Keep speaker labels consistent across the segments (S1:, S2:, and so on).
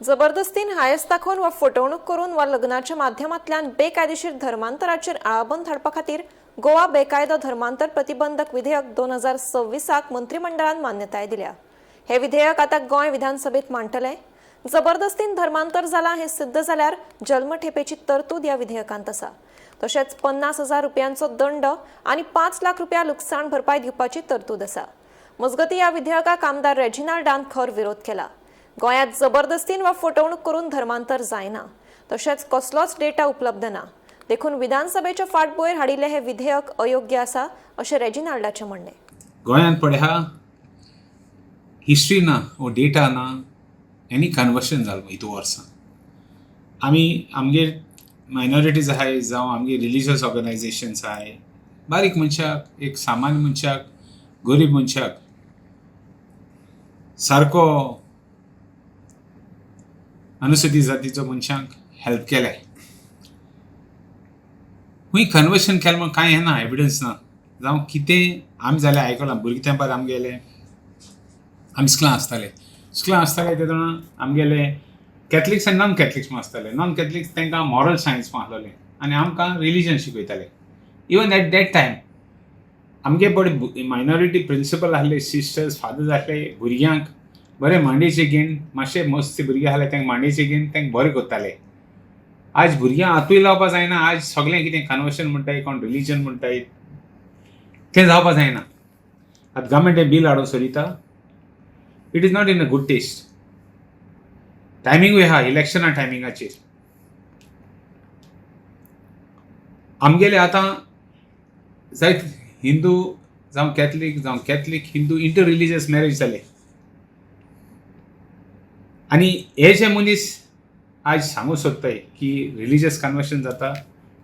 S1: जबरदस्तीन हायस दाखोवन वा फटवणूक करून वा लग्नाच्या माध्यमांतल्यान बेकायदेशीर धर्मांतराचेर आळाबंद हाडपा खातीर गोवा बेकायदो धर्मांतर प्रतिबंधक विधेयक 2026 मंत्रिमंडळान मान्यताय दिल्या. हे विधेयक आता गोंय विधानसभेत मांडटले. जबरदस्तीन धर्मांतर जाला हे सिद्ध जाल्यार जल्मठेपेची तरतूद ह्या विधेयकांत आसा. तशेंच 50,000 रुपयांचो दंड आनी 5 लाख रुपया लुकसाण भरपाय दिवपाची तरतूद आसा. मजगतीं ह्या विधेयकाक आमदार रेजिनाल्डान खर विरोध केला. गोंयांत जबरदस्तीन वा फटवणूक करून धर्मांतर जायना, तशेंच कसलोच डेटा उपलब्ध ना. देखून विधानसभेच्या फाटभुंयेर हाडिल्ले हे विधेयक अयोग्य आसा अशें रेजिनाल्डाचें म्हणणें.
S2: गोंयांत पळय हा हिस्ट्री ना वो डेटा ना, एनी कन्वर्शन जालें इतू वर्सां. आमगे मायनॉरिटीज आहाय जावं आमगे रिलिजियस ऑर्गनायजेशन्स आहाय, बारीक मनशाक, एक सामान्य मनशाक, गरीब मनशाक सारको अनुसूचित जातीचो मनशांक हेल्प केलाय. खूंय कन्वर्शन केलें म्हण कांय ना, एविडन्स ना. जावं कितें आमी जाल्यार आयकलां, भुरगे तेंपार आमगेले आमी स्कुलां आसताले तेदोना आमगेले कॅथलिक्स आनी नॉन कॅथलिक्स म्हूण आसताले. नॉन कॅथलिक्स तांकां मॉरल सायन्स म्हूण आसलोलें आनी आमकां रिलिजन शिकयताले. इवन एट दॅट टायम आमगे बरे मायनॉरिटी प्रिंसिपल आसले, सिस्टर्स, फादर्स आसले, भुरग्यांक बरें मांडेचेर घेवन, मातशे मस्ती भुरगे आसले तांकां मांडेचेर घेवन तांकां बरें करताले. आज भुरग्यांक हातूय लावपा जायना. आज सगळें कितें कन्वर्शन म्हणटाय, कोण रिलिजन म्हणटाय, तें जावपा जायना. आतां गव्हर्मेंट हें बील हाडून सोदिता. It is not in a good taste. टायमिंगूय आहा, इलेक्शना टायमिंगाचेर आमगेले आतां जायत हिंदू जावं Catholic Hindu inter religious marriage जाले. आनी हे जे मनीस आज सांगूंक सोदताय की रिलिजियस कन्वर्शन जाता,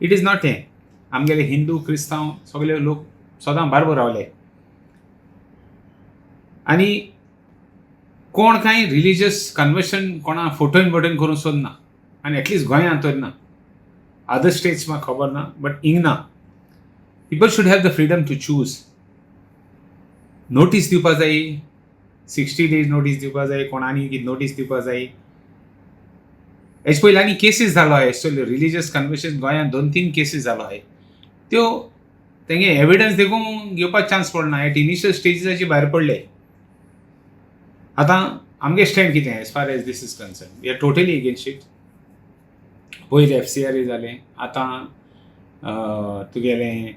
S2: इट इज नॉट हें. आमगेले हिंदू क्रिस्तांव सगळे लोक सदां बारबर रावले आनी कोण कांय रिलिजियस कन्वर्शन कोणा फोटोन करूंक सोदना. आनी एटलिस्ट गोंयांत तर ना. अदर स्टेट्स म्हाका खबर ना, बट हिंग ना. People should have the freedom to choose. Notice दिवपा जाय, 60 days नोटीस दिवपा जाय, कोणानी कितें नोटीस दिवपा जाय. हेच पयलीं आनी केसीस जालो आहाय. एक्चुअली रिलिजियस कन्वर्शन गोंयांत 2-3 केसीस जालो आहाय. त्यो तेंगे एविडन्स देखून घेवपाक चान्स पडना. एट इनिशियल स्टेजीसाची भायर पडले. आतां आमगे स्टँड कितें as far as this is concerned, we are totally against it. पयलीं FCRA जालें, आतां तुगेलें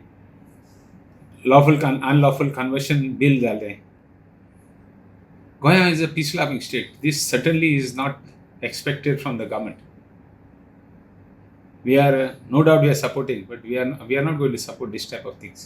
S2: अनलॉफूल कन्वर्शन बील जालें. Goa is a peace-loving state. This certainly is not expected from the government. We are, no doubt we are supporting, but we are not going to support this type of things.